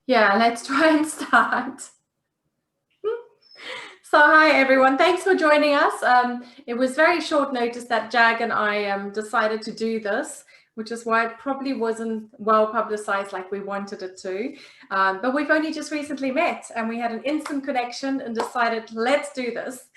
Yeah, let's try and start. So hi everyone, thanks for joining us. It was very short notice that Jag and I decided to do this, which is why it probably wasn't well publicized like we wanted it to. But we've only just recently met and we had an instant connection and decided, let's do this.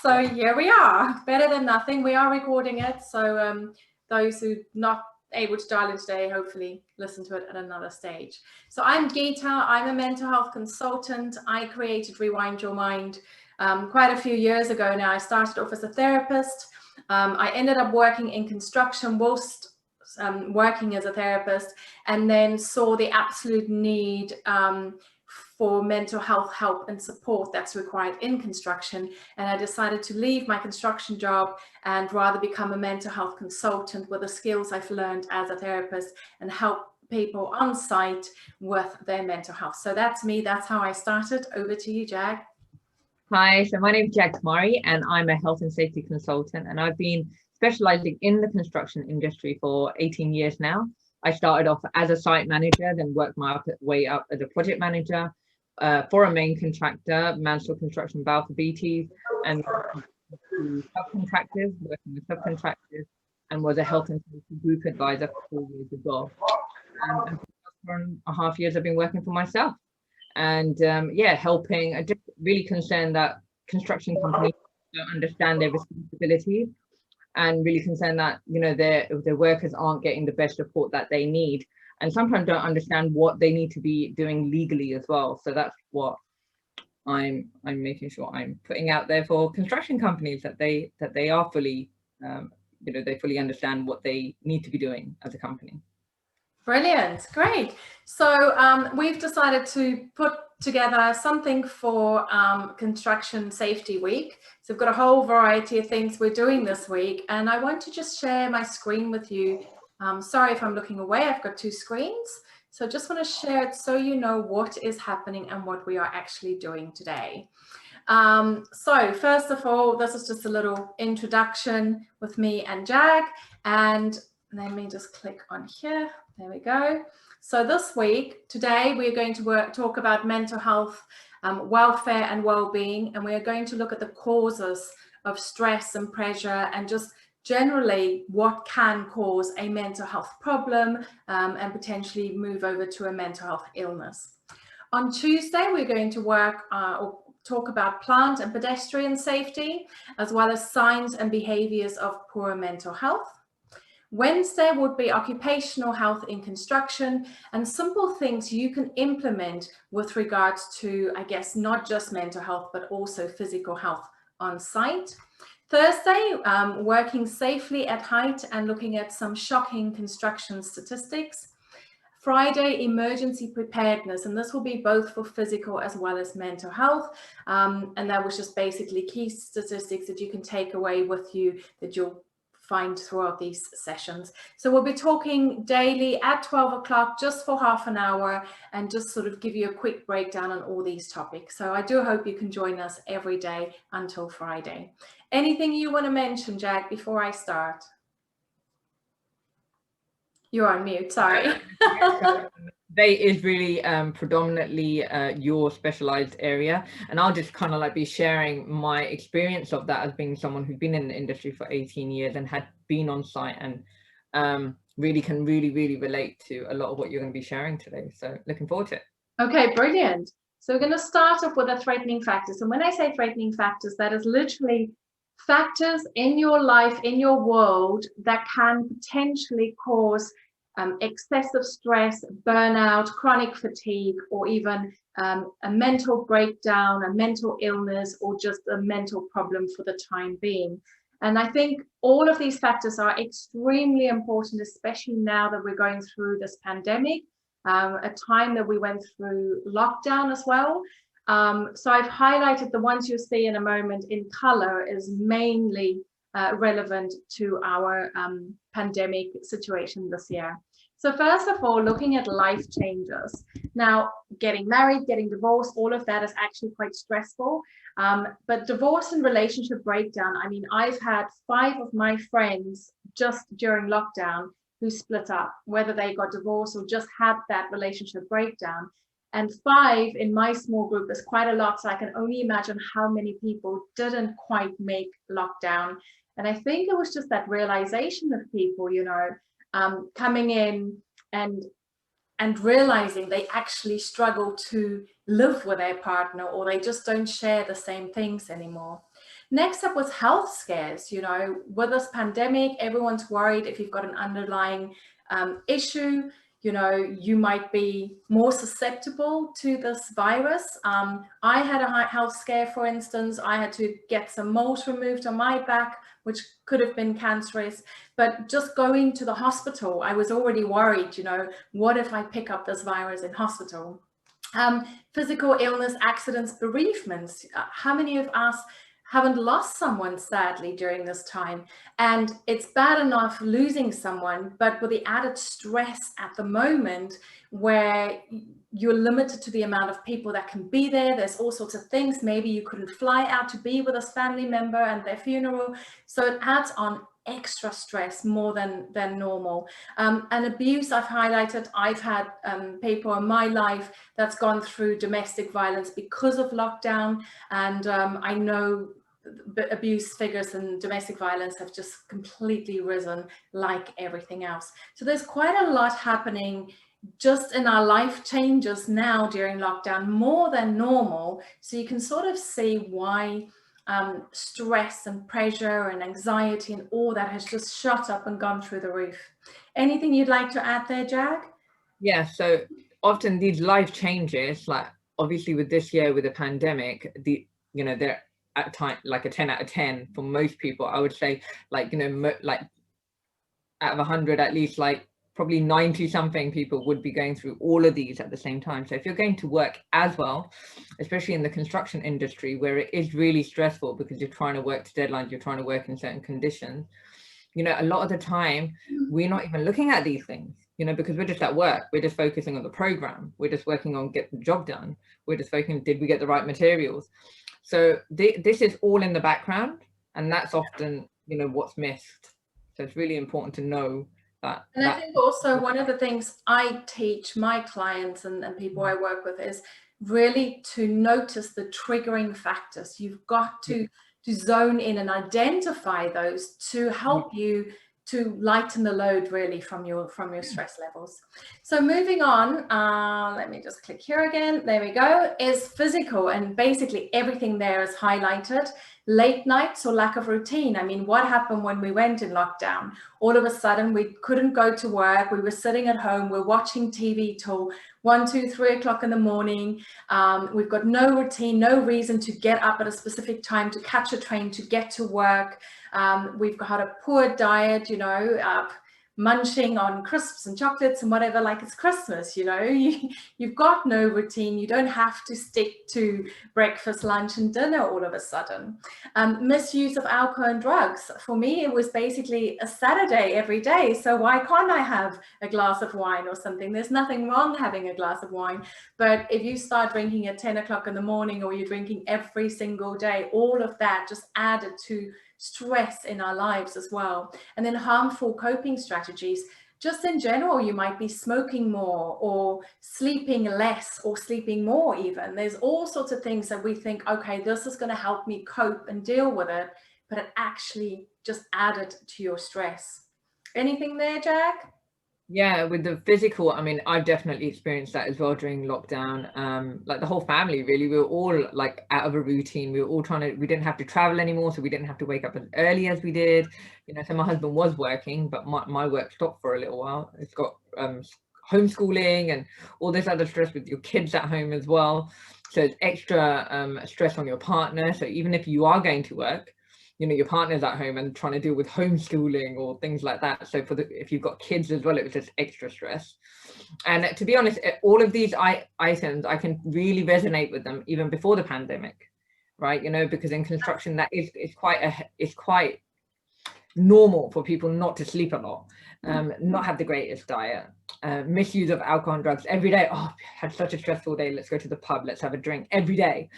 So here we are, better than nothing. We are recording it, so those who not able to dial in today, hopefully listen to it at another stage. So I'm Geeta, I'm a mental health consultant. I created Rewind Your Mind quite a few years ago now. I started off as a therapist. I ended up working in construction whilst working as a therapist, and then saw the absolute need for mental health help and support that's required in construction. And I decided to leave my construction job and rather become a mental health consultant with the skills I've learned as a therapist and help people on site with their mental health. So that's me. That's how I started. Over to you, Jag. Hi, so my name is Jag and I'm a health and safety consultant, and I've been specializing in the construction industry for 18 years now. I started off as a site manager, then worked my way up as a project manager for a main contractor, Mansell Construction Balfour Beatties, and subcontractors, working with subcontractors, and was a health and safety group advisor for 4 years as well. And for 1.5 years, I've been working for myself. And yeah, helping. I just really concerned that construction companies don't understand their responsibility, and really concerned that their workers aren't getting the best support that they need, and sometimes don't understand what they need to be doing legally as well. So that's what I'm making sure I'm putting out there for construction companies, that they are fully they fully understand what they need to be doing as a company. Brilliant, great. So we've decided to put together something for Construction Safety Week. So we've got a whole variety of things we're doing this week, and I want to just share my screen with you. Sorry if I'm looking away, I've got two screens. So I just want to share it so you know what is happening and what we are actually doing today. So first of all, this is just a little introduction with me and Jag, and let me just click on here. There we go. So this week, today, we're going to talk about mental health, welfare and well-being, and we are going to look at the causes of stress and pressure, and just generally what can cause a mental health problem and potentially move over to a mental health illness. On Tuesday, we're going to talk about plant and pedestrian safety, as well as signs and behaviors of poor mental health. Wednesday would be occupational health in construction and simple things you can implement with regards to, I guess, not just mental health, but also physical health on site. Thursday, working safely at height and looking at some shocking construction statistics. Friday, emergency preparedness, and this will be both for physical as well as mental health. And that was just basically key statistics that you can take away with you that you'll find throughout these sessions. So we'll be talking daily at 12 o'clock, just for half an hour, and just sort of give you a quick breakdown on all these topics. So I do hope you can join us every day until Friday. Anything you want to mention, Jag, before I start? You're on mute, sorry. They is really predominantly your specialized area, and I'll just kind of like be sharing my experience of that as being someone who's been in the industry for 18 years and had been on site, and really can really relate to a lot of what you're going to be sharing today. So looking forward to it. Okay, brilliant. So we're going to start off with the threatening factors. And when I say threatening factors, that is literally factors in your life, in your world, that can potentially cause excessive stress, burnout, chronic fatigue, or even a mental breakdown, a mental illness, or just a mental problem for the time being. And I think all of these factors are extremely important, especially now that we're going through this pandemic, a time that we went through lockdown as well. So I've highlighted the ones you'll see in a moment in color is mainly relevant to our pandemic situation this year. So first of all, looking at life changes. Now, getting married, getting divorced, all of that is actually quite stressful. But divorce and relationship breakdown, I mean, I've had 5 of my friends just during lockdown who split up, whether they got divorced or just had that relationship breakdown. And 5 in my small group is quite a lot. So I can only imagine how many people didn't quite make lockdown. And I think it was just that realization of people, coming in and realizing they actually struggle to live with their partner, or they just don't share the same things anymore. Next up was health scares. With this pandemic, everyone's worried if you've got an underlying issue, you might be more susceptible to this virus. I had a health scare, for instance. I had to get some moles removed on my back, which could have been cancerous. But just going to the hospital, I was already worried, what if I pick up this virus in hospital? Physical illness, accidents, bereavements. How many of us haven't lost someone, sadly, during this time? And it's bad enough losing someone, but with the added stress at the moment where you're limited to the amount of people that can be there, there's all sorts of things. Maybe you couldn't fly out to be with a family member and their funeral. So it adds on extra stress more than normal. And abuse, I've highlighted. I've had people in my life that's gone through domestic violence because of lockdown, and I know abuse figures and domestic violence have just completely risen like everything else. So there's quite a lot happening just in our life changes now during lockdown, more than normal. So you can sort of see why stress and pressure and anxiety and all that has just shot up and gone through the roof. Anything you'd like to add there, Jag? Yeah, so often these life changes, like obviously with this year with the pandemic, they're at time like a 10 out of 10 for most people. I would say, like, like out of 100, at least like probably 90 something people would be going through all of these at the same time. So if you're going to work as well, especially in the construction industry, where it is really stressful because you're trying to work to deadlines, you're trying to work in certain conditions, a lot of the time we're not even looking at these things, because we're just at work, we're just focusing on the program, we're just working on get the job done, we're just focusing, did we get the right materials? So this is all in the background, and that's often what's missed. So it's really important to know that. And I think also one of the things I teach my clients and people I work with is really to notice the triggering factors. You've got to zone in and identify those to help you to lighten the load really from your stress levels. So moving on, let me just click here again. There we go, is physical, and basically everything there is highlighted. Late nights or lack of routine. I mean, what happened when we went in lockdown? All of a sudden we couldn't go to work. We were sitting at home, we're watching TV till 1, 2, 3 o'clock in the morning. We've got no routine, no reason to get up at a specific time to catch a train to get to work. We've got a poor diet, munching on crisps and chocolates and whatever, like it's Christmas, you've got no routine. You don't have to stick to breakfast, lunch and dinner all of a sudden. Misuse of alcohol and drugs. For me, it was basically a Saturday every day. So why can't I have a glass of wine or something? There's nothing wrong having a glass of wine. But if you start drinking at 10 o'clock in the morning, or you're drinking every single day, all of that just added to stress in our lives as well. And then harmful coping strategies. Just in general, you might be smoking more or sleeping less or sleeping more even. There's all sorts of things that we think, okay, this is going to help me cope and deal with it, but it actually just added to your stress. Anything there, Jag? Yeah, with the physical, I mean, I've definitely experienced that as well during lockdown. Like the whole family, really, we were all like out of a routine. We were all we didn't have to travel anymore, so we didn't have to wake up as early as we did. So my husband was working, but my work stopped for a little while. It's got homeschooling and all this other stress with your kids at home as well. So it's extra stress on your partner. So even if you are going to work, your partner's at home and trying to deal with homeschooling or things like that. So if you've got kids as well, it was just extra stress. And to be honest, all of these items, I can really resonate with them even before the pandemic, right? Because in construction, that it's quite normal for people not to sleep a lot, not have the greatest diet, misuse of alcohol and drugs every day. Oh, had such a stressful day. Let's go to the pub. Let's have a drink every day.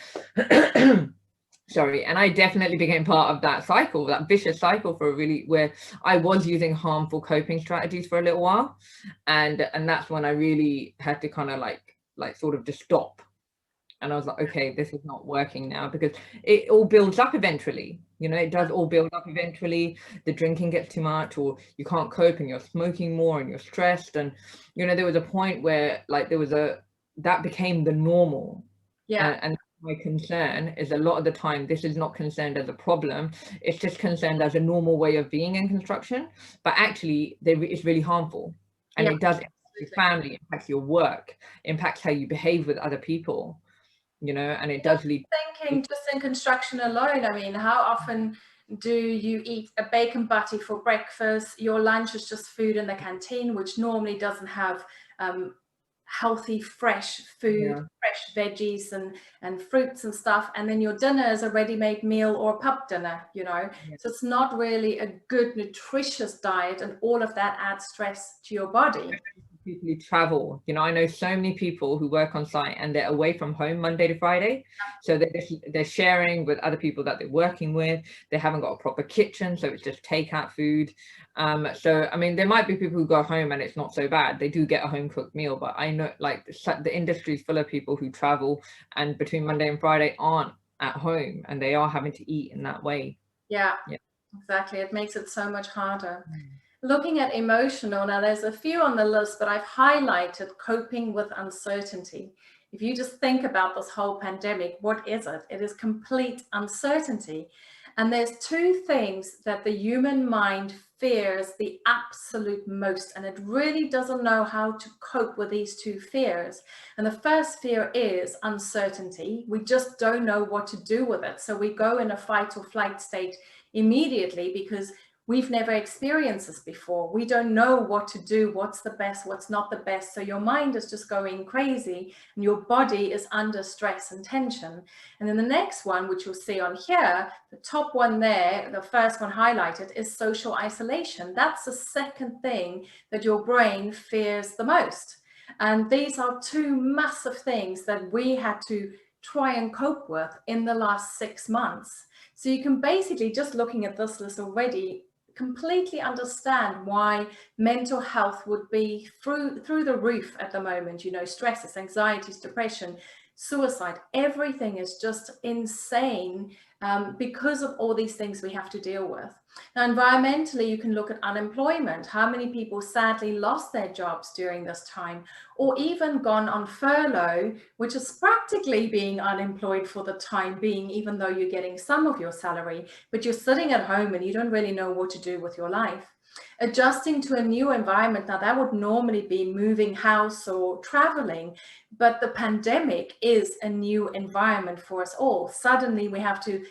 Sorry, and I definitely became part of that cycle, that vicious cycle where I was using harmful coping strategies for a little while, and that's when I really had to kind of like like sort of just stop. And I was like, okay, this is not working now, because it all builds up eventually. You know, it does all build up eventually. The drinking gets too much, or you can't cope and you're smoking more and you're stressed. And, you know, there was a point where like that became the normal. Yeah. And my concern is a lot of the time, this is not concerned as a problem. It's just concerned as a normal way of being in construction. But actually, it's really harmful. And it does impact your family, impacts your work, impacts how you behave with other people. You know, and it does lead. Thinking just in construction alone, I mean, how often do you eat a bacon butty for breakfast? Your lunch is just food in the canteen, which normally doesn't have healthy, fresh food, fresh veggies and fruits and stuff. And then your dinner is a ready-made meal or a pub dinner, you know. So it's not really a good, nutritious diet, and all of that adds stress to your body. People who travel, you know, I know so many people who work on site and they're away from home Monday to Friday, so they're sharing with other people that they're working with. They haven't got a proper kitchen, so it's just takeout food. So I mean, there might be people who go home and it's not so bad, they do get a home cooked meal, but I know like the industry is full of people who travel and between Monday and Friday aren't at home, and they are having to eat in that way. Yeah. Exactly, it makes it so much harder. Looking at emotional, now there's a few on the list, but I've highlighted coping with uncertainty. If you just think about this whole pandemic, what is it? It is complete uncertainty. And there's two things that the human mind fears the absolute most, and it really doesn't know how to cope with these two fears. And the first fear is uncertainty. We just don't know what to do with it. So we go in a fight or flight state immediately because we've never experienced this before. We don't know what to do, what's the best, what's not the best. So your mind is just going crazy and your body is under stress and tension. And then the next one, which you'll see on here, the top one there, the first one highlighted, is social isolation. That's the second thing that your brain fears the most. And these are two massive things that we had to try and cope with in the last 6 months. So you can basically, just looking at this list already, completely understand why mental health would be through the roof at the moment. You know, stresses, anxieties, depression, suicide, everything is just insane because of all these things we have to deal with. Now, environmentally, you can look at unemployment. How many people sadly lost their jobs during this time, or even gone on furlough, which is practically being unemployed for the time being, even though you're getting some of your salary, but you're sitting at home and you don't really know what to do with your life. Adjusting to a new environment, now that would normally be moving house or traveling, but the pandemic is a new environment for us all. Suddenly we have to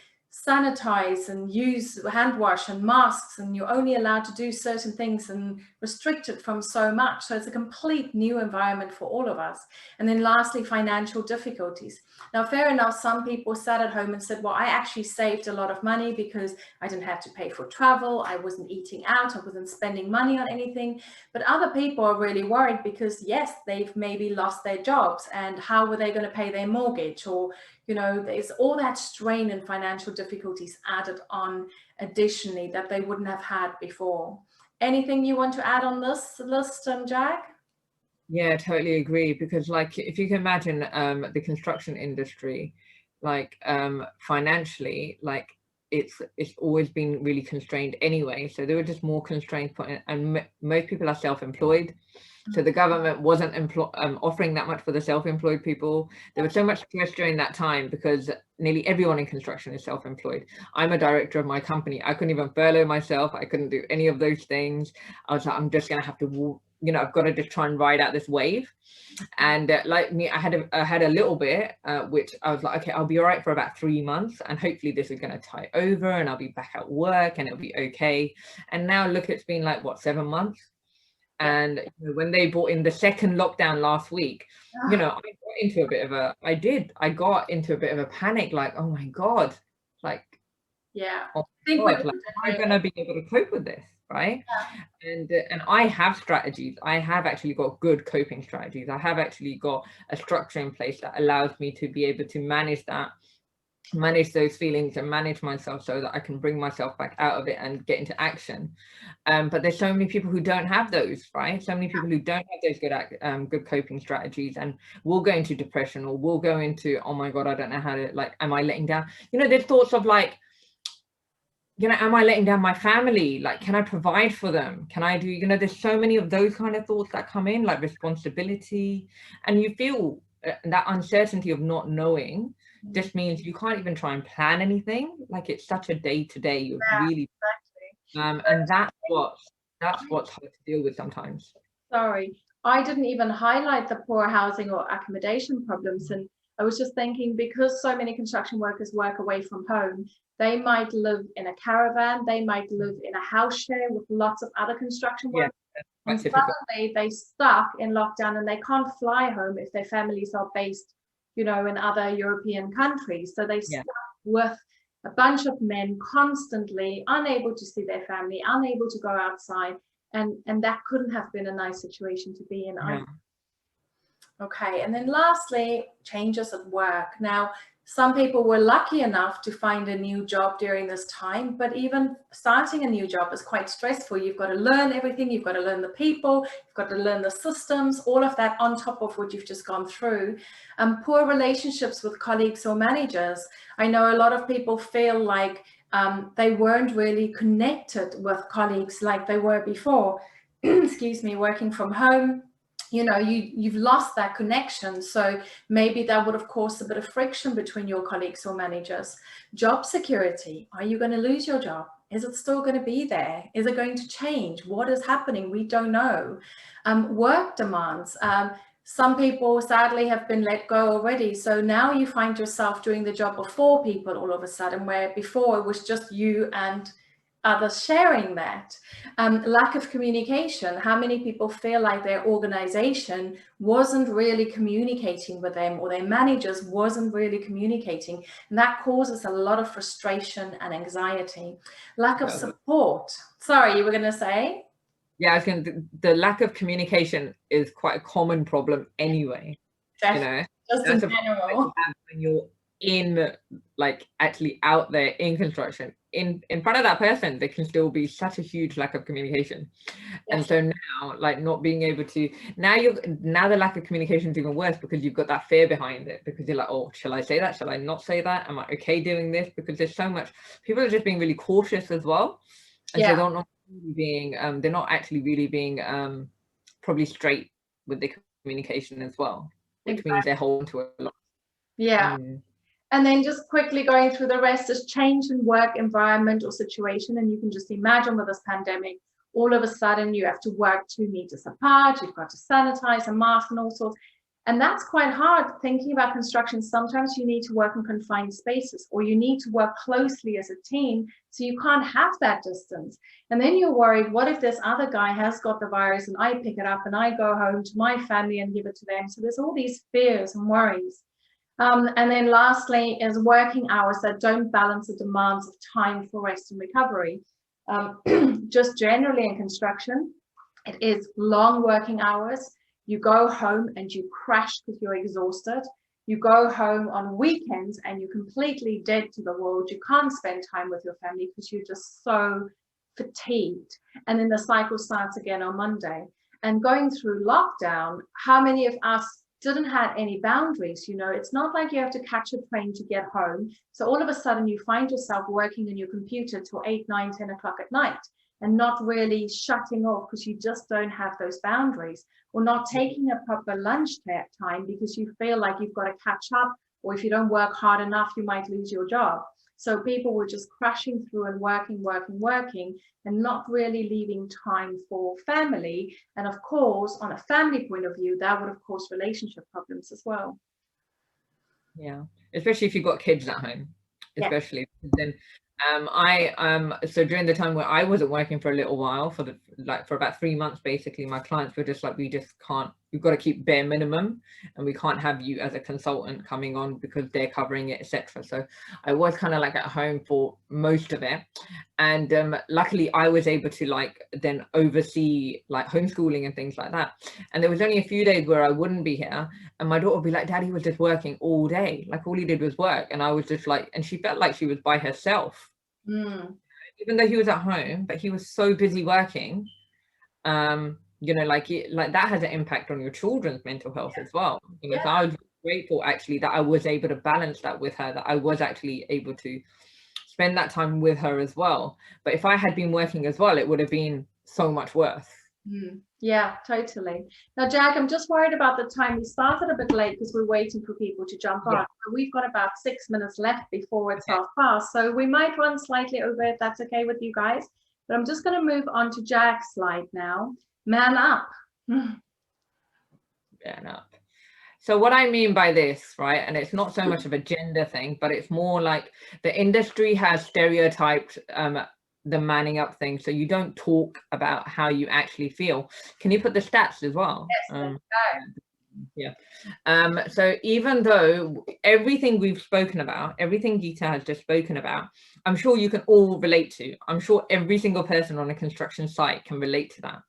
sanitize and use hand wash and masks, and you're only allowed to do certain things and restricted from so much. So it's a complete new environment for all of us. And then lastly, financial difficulties. Now, fair enough, some people sat at home and said, well, I actually saved a lot of money because I didn't have to pay for travel, I wasn't eating out, I wasn't spending money on anything. But other people are really worried because, yes, they've maybe lost their jobs, and how were they going to pay their mortgage? Or, you know, there's all that strain and financial difficulties added on additionally that they wouldn't have had before. Anything you want to add on this list, Jag? Yeah, totally agree. Because like, if you can imagine the construction industry, like financially, like it's always been really constrained anyway. So there were just more constraints, and most people are self-employed. So the government wasn't offering that much for the self-employed people. There was so much stress during that time because nearly everyone in construction is self-employed. I'm a director of my company. I couldn't even furlough myself. I couldn't do any of those things. I was like, I'm just going to have to, you know, I've got to just try and ride out this wave. And like me, I had a little bit, which I was like, okay, I'll be all right for about 3 months. And hopefully this is going to tie over and I'll be back at work and it'll be okay. And now look, it's been like, what, 7 months? And you know, when they brought in the second lockdown last week, you know, I got into a bit of a panic, like, oh my God, like, oh God, like, am I going to be able to cope with this, right? And I have strategies. I have actually got good coping strategies. I have actually got a structure in place that allows me to be able to manage that manage those feelings and manage myself so that I can bring myself back out of it and get into action. But there's so many people who don't have those, right? So many people who don't have those good coping strategies, and will go into depression, or will go into, oh my God, I don't know how to, like, am I letting down? You know, there's thoughts of like, you know, am I letting down my family? Like, can I provide for them? Can I do, you know, there's so many of those kind of thoughts that come in, like responsibility, and you feel that uncertainty of not knowing just means you can't even try and plan anything. Like, it's such a day-to-day, you're really and that's what's hard to deal with sometimes. Sorry, I didn't even highlight the poor housing or accommodation problems, and I was just thinking, because so many construction workers work away from home, they might live in a caravan, they might live in a house share with lots of other construction workers, and suddenly they stuck in lockdown and they can't fly home if their families are based, you know, in other European countries. So they stuck with a bunch of men constantly unable to see their family, unable to go outside, and that couldn't have been a nice situation to be in either. Okay, and then lastly, changes at work. Now, some people were lucky enough to find a new job during this time, but even starting a new job is quite stressful. You've got to learn everything, you've got to learn the people, you've got to learn the systems, all of that on top of what you've just gone through. Poor relationships with colleagues or managers. I know a lot of people feel like they weren't really connected with colleagues like they were before. Excuse me, working from home. You know, you've lost that connection. So maybe that would have caused a bit of friction between your colleagues or managers. Job security. Are you going to lose your job? Is it still going to be there? Is it going to change? What is happening? We don't know. Work demands. Some people sadly have been let go already. So now you find yourself doing the job of 4 people all of a sudden, where before it was just you and others sharing that. Lack of communication. How many people feel like their organization wasn't really communicating with them, or their managers wasn't really communicating? And that causes a lot of frustration and anxiety. Lack of support. Sorry, you were going to say? Yeah, I was going to, the lack of communication is quite a common problem anyway. Definitely. You know, just in general. When you're in, like, actually out there in construction, in front of that person, there can still be such a huge lack of communication. And so now, like, not being able to, now the lack of communication is even worse, because you've got that fear behind it, because you're like, oh, shall I say that? Shall I not say that? Am I okay doing this? Because there's so much, people are just being really cautious as well. And so they're not really being, they're not actually really being probably straight with the communication as well, which means they're holding to a lot. And then just quickly going through the rest is change in work environment or situation. And you can just imagine with this pandemic, all of a sudden you have to work 2 meters apart, you've got to sanitize and mask and all sorts. And that's quite hard. Thinking about construction, sometimes you need to work in confined spaces, or you need to work closely as a team, so you can't have that distance. And then you're worried, what if this other guy has got the virus and I pick it up and I go home to my family and give it to them? So there's all these fears and worries. And then lastly is working hours that don't balance the demands of time for rest and recovery. Just generally in construction, it is long working hours. You go home and you crash because you're exhausted. You go home on weekends and you're completely dead to the world. You can't spend time with your family because you're just so fatigued. And then the cycle starts again on Monday. And going through lockdown, how many of us didn't have any boundaries? You know, it's not like you have to catch a train to get home. So all of a sudden you find yourself working on your computer till 8, 9, 10 o'clock at night, and not really shutting off because you just don't have those boundaries, or not taking a proper lunch time because you feel like you've got to catch up, or if you don't work hard enough, you might lose your job. So people were just crashing through and working, and not really leaving time for family. And of course, on a family point of view, that would have caused relationship problems as well. Yeah, especially if you've got kids at home, especially. Then so during the time where I wasn't working for a little while, for about 3 months, basically, my clients were just like, we just can't we've got to keep bare minimum, and we can't have you as a consultant coming on because they're covering it, etc. So I was kind of like at home for most of it, and luckily I was able to like then oversee like homeschooling and things like that. And there was only a few days where I wouldn't be here, and my daughter would be like, Daddy was just working all day, like all he did was work. And I was just like, and she felt like she was by herself, even though he was at home, but he was so busy working. You know, like that has an impact on your children's mental health as well. You know, so I was grateful actually that I was able to balance that with her, that I was actually able to spend that time with her as well. But if I had been working as well, it would have been so much worse. Yeah, totally. Now, Jag, I'm just worried about the time. We started a bit late because we're waiting for people to jump on. We've got about 6 minutes left before it's 12:30, so we might run slightly over if that's okay with you guys. But I'm just going to move on to Jag's slide now. Man up. Man up. So what I mean by this, right, and it's not so much of a gender thing, but it's more like the industry has stereotyped the manning up thing. So you don't talk about how you actually feel. Can you put the stats as well? Yes, so even though everything we've spoken about, everything Geeta has just spoken about, I'm sure you can all relate to. I'm sure every single person on a construction site can relate to that.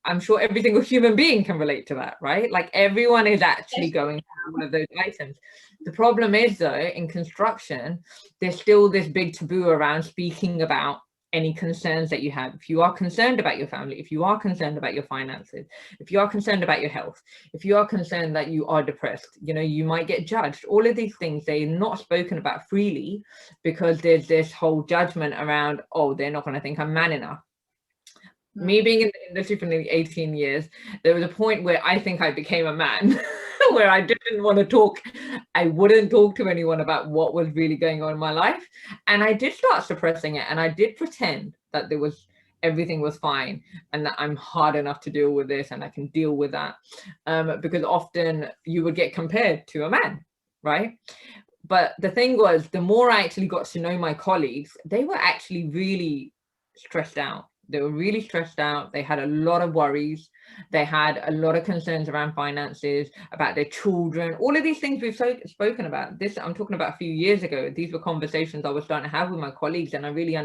I'm sure every single human being can relate to that, right? Like everyone is actually going through all of those items. The problem is though, in construction, there's still this big taboo around speaking about any concerns that you have. If you are concerned about your family, if you are concerned about your finances, if you are concerned about your health, if you are concerned that you are depressed, you know, you might get judged. All of these things, they're not spoken about freely because there's this whole judgment around, oh, they're not going to think I'm man enough. Me being in the industry for nearly 18 years, there was a point where I think I became a man, where I didn't want to talk. I wouldn't talk to anyone about what was really going on in my life. And I did start suppressing it. And I did pretend that everything was fine and that I'm hard enough to deal with this and I can deal with that. Because often you would get compared to a man, right? But the thing was, the more I actually got to know my colleagues, they were actually really stressed out. They were really stressed out. They had a lot of worries. They had a lot of concerns around finances, about their children, all of these things we've spoken about. This I'm talking about a few years ago. These were conversations I was starting to have with my colleagues, and I really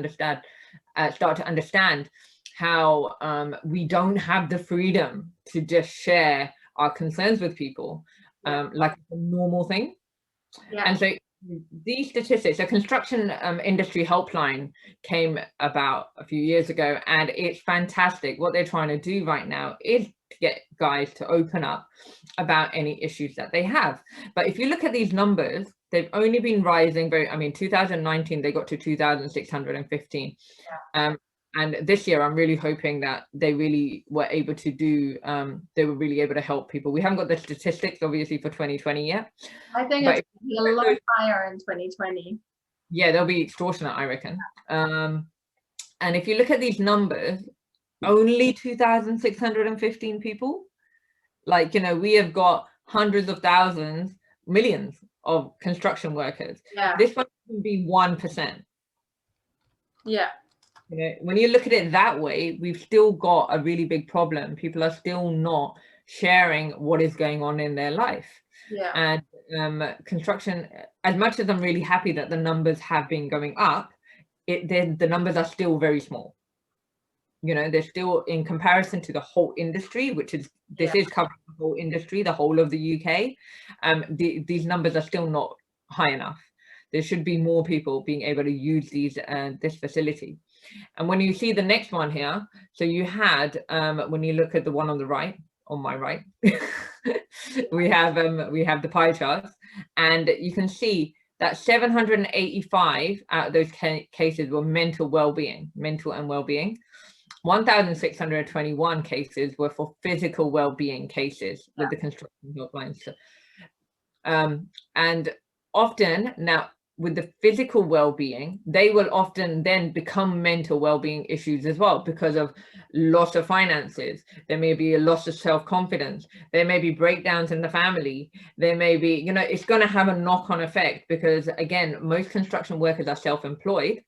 start to understand how we don't have the freedom to just share our concerns with people like it's a normal thing. And so these statistics, a construction industry helpline came about a few years ago, and it's fantastic. What they're trying to do right now is to get guys to open up about any issues that they have. But if you look at these numbers, they've only been rising 2019 they got to 2,615. And this year, I'm really hoping that they really were able to do, they were really able to help people. We haven't got the statistics, obviously, for 2020 yet. I think it's a lot higher in 2020. Yeah, they'll be extortionate, I reckon. And if you look at these numbers, only 2,615 people. Like, you know, we have got hundreds of thousands, millions of construction workers. This one can be 1%. Yeah. You know, when you look at it that way, we've still got a really big problem. People are still not sharing what is going on in their life. And construction, as much as I'm really happy that the numbers have been going up, the numbers are still very small. You know, they're still, in comparison to the whole industry, which is is covering the whole industry, the whole of the UK. These numbers are still not high enough. There should be more people being able to use this facility. And when you see the next one here, so you had, when you look at the one on the right, on my right, we have the pie charts, and you can see that 785 out of those cases were mental and well-being. 1,621 cases were for physical well-being cases with the construction helplines. And often now, with the physical well-being, they will often then become mental well-being issues as well, because of loss of finances. There may be a loss of self-confidence. There may be breakdowns in the family. There may be, you know, it's going to have a knock-on effect, because again, most construction workers are self-employed.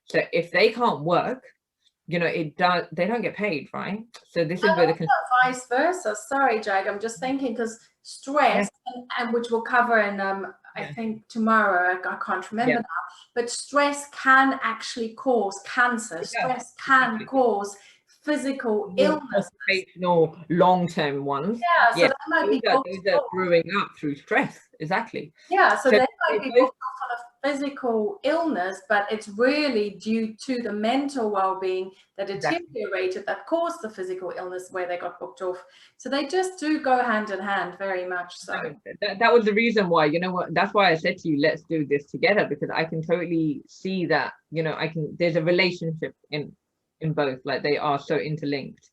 So if they can't work, you know, they don't get paid, right? So this is And where also vice versa. Sorry, Jag, I'm just thinking, because stress, and which we'll cover in I think tomorrow, I can't remember now, but stress can actually cause cancer. Stress can cause physical illness. Long-term ones. So that might be those are brewing up through stress. Exactly. So they might be booked off on a physical illness, but it's really due to the mental well-being that deteriorated that caused the physical illness where they got booked off. So they just do go hand in hand, very much so. That was the reason why, you know what, that's why I said to you, let's do this together, because I can totally see that, you know, there's a relationship in both, like they are so interlinked.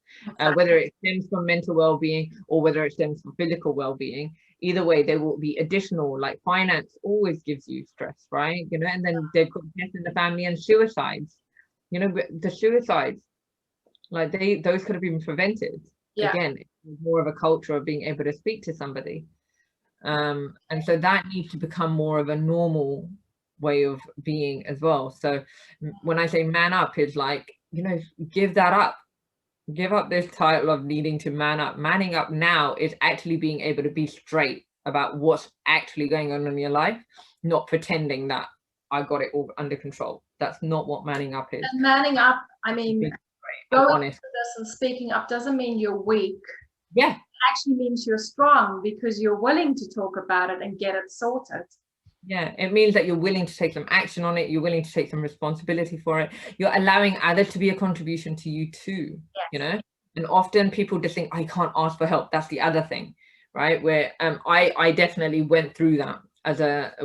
Whether it stems from mental well-being or whether it stems from physical well-being, either way there will be additional, like finance always gives you stress, right? You know, and then they've got death in the family and suicides, you know, the suicides, like those could have been prevented. Again, it's more of a culture of being able to speak to somebody, and so that needs to become more of a normal way of being as well. So when I say man up, it's like, you know, give up this title of needing to man up. Manning up now is actually being able to be straight about what's actually going on in your life, not pretending that I got it all under control. That's not what manning up is. And manning up, I mean, going into this and speaking up doesn't mean you're weak. It actually means you're strong because you're willing to talk about it and get it sorted. It means that you're willing to take some action on it. You're willing to take some responsibility for it. You're allowing others to be a contribution to you too, you know. And often people just think, I can't ask for help. That's the other thing, right? Where I definitely went through that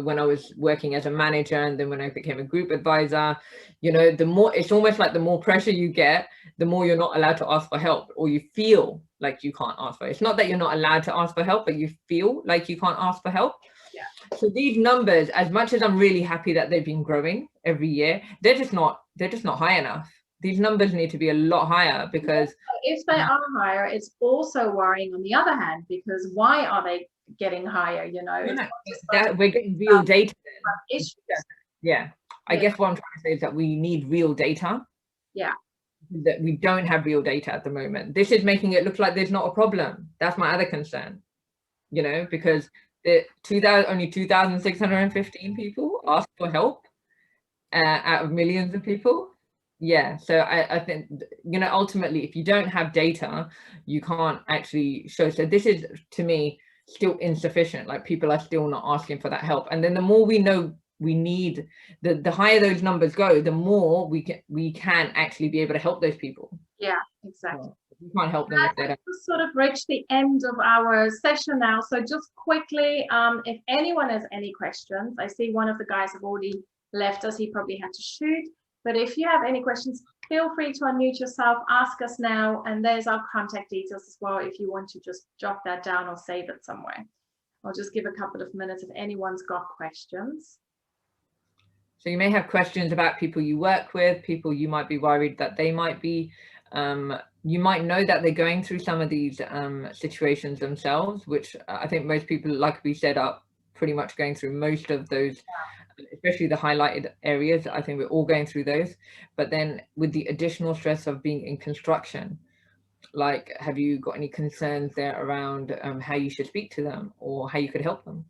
when I was working as a manager, and then when I became a group advisor. You know, the more, it's almost like the more pressure you get, the more you're not allowed to ask for help, or you feel like you can't ask for it. It's not that you're not allowed to ask for help, but you feel like you can't ask for help. So these numbers, as much as I'm really happy that they've been growing every year, they're just not high enough. These numbers need to be a lot higher, because if they are higher, it's also worrying on the other hand, because why are they getting higher? You know, we're getting real data then. I guess what I'm trying to say is that we need real data. That we don't have real data at the moment. This is making it look like there's not a problem. That's my other concern, you know, because only 2,615 people asked for help out of millions of people. So I think, you know, ultimately, if you don't have data, you can't actually show. So this is, to me, still insufficient. Like, people are still not asking for that help. And then the more we know we need, the higher those numbers go, the more we can actually be able to help those people. Exactly. You can't help them if they don't. We've sort of reached the end of our session now. So just quickly, if anyone has any questions, I see one of the guys have already left us. He probably had to shoot. But if you have any questions, feel free to unmute yourself, ask us now. And there's our contact details as well, if you want to just jot that down or save it somewhere. I'll just give a couple of minutes if anyone's got questions. So you may have questions about people you work with, people you might be worried that they might be, you might know that they're going through some of these situations themselves, which I think most people, like we said, are pretty much going through most of those, especially the highlighted areas. I think we're all going through those. But then with the additional stress of being in construction, like, have you got any concerns there around how you should speak to them or how you could help them?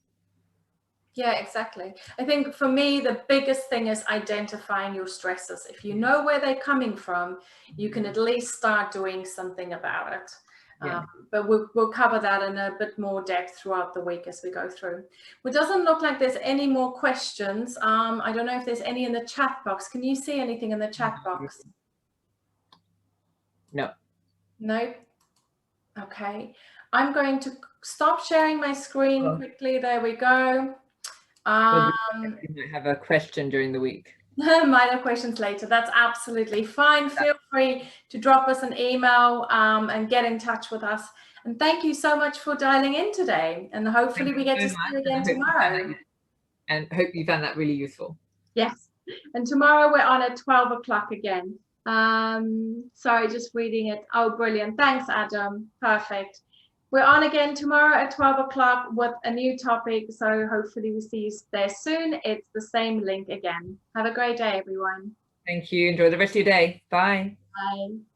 Yeah, exactly. I think for me, the biggest thing is identifying your stresses. If you know where they're coming from, you can at least start doing something about it. But we'll cover that in a bit more depth throughout the week as we go through. It doesn't look like there's any more questions. I don't know if there's any in the chat box. Can you see anything in the chat box? No. No? Okay. I'm going to stop sharing my screen quickly. There we go. You might have a question during the week. Might have questions later. That's absolutely fine. Feel free to drop us an email and get in touch with us. And thank you so much for dialing in today. And hopefully we get to see you again tomorrow. And hope you found that really useful. Yes. And tomorrow we're on at 12 o'clock again. Sorry, just reading it. Oh, brilliant. Thanks, Adam. Perfect. We're on again tomorrow at 12 o'clock with a new topic. So hopefully we see you there soon. It's the same link again. Have a great day, everyone. Thank you. Enjoy the rest of your day. Bye. Bye.